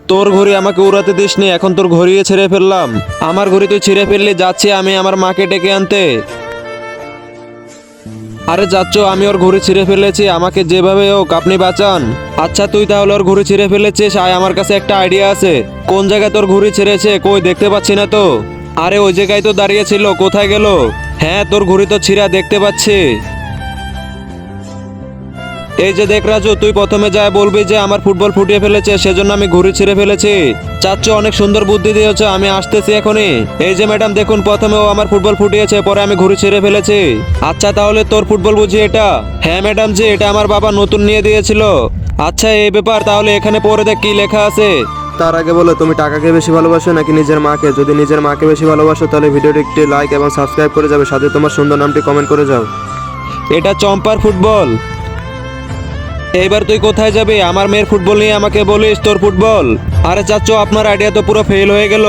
তোর ঘড়ি আমাকে উড়াতে দিসনি, এখন তোর ঘড়ি ছেড়ে ফেললাম। আমার ঘড়ি তুই ছিঁড়ে ফেললি, যাচ্ছি আমি আমার মাকে ডেকে আনতে। আরে যাচ্ছ, আমি ওর ঘড়ি ছিঁড়ে ফেলেছি, আমাকে যেভাবে হোক আপনি বাঁচান। আচ্ছা তুই তাহলে ওর ঘড়ি ছিঁড়ে ফেলেছিস, আয় আমার কাছে একটা আইডিয়া আছে। কোন জায়গায় তোর ঘড়ি ছিঁড়েছে, কই দেখতে পাচ্ছি না তো। আরে ওই জায়গায় তো দাঁড়িয়ে ছিল, কোথায় গেল? হ্যাঁ তোর ঘড়ি তো ছিঁড়া দেখতে পাচ্ছি। এই যে দেখ রাজু, তুই প্রথমে যায় বলবি যে আমার ফুটবল ফুটিয়ে ফেলেছে, সেজন্য আমি ঘড়ি ছিঁড়ে ফেলেছি। চাচ্ছ অনেক সুন্দর বুদ্ধি দিয়েছে, আমি আসতেছি এখনই। এই যে ম্যাডাম দেখুন, প্রথমে ও আমার ফুটবল ফুটিয়েছে, পরে আমি ঘড়ি ছিঁড়ে ফেলেছি। আচ্ছা তাহলে তোর ফুটবল বুঝি এটা? হ্যাঁ ম্যাডাম জি, এটা আমার বাবা নতুন নিয়ে দিয়েছিল। আচ্ছা এই ব্যাপার, তাহলে এখানে পড়ে দেখ কি লেখা আছে। তার আগে বলো, তুমি টাকাকে বেশি ভালোবাসো নাকি নিজের মাকে? যদি নিজের মাকে বেশি ভালোবাসো তাহলে ভিডিওটি একটি লাইক এবং সাবস্ক্রাইব করে যাবে, সাথে তোমার সুন্দর নামটি কমেন্ট করে যাও। এটা চম্পার ফুটবল। এইবার তুই কোথায় যাবি? আমার মেয়ের ফুটবল নিয়ে আমাকে বলিস তোর ফুটবল। আরে চাচ্চু, আপনার আইডিয়া তো পুরো ফেল হয়ে গেল।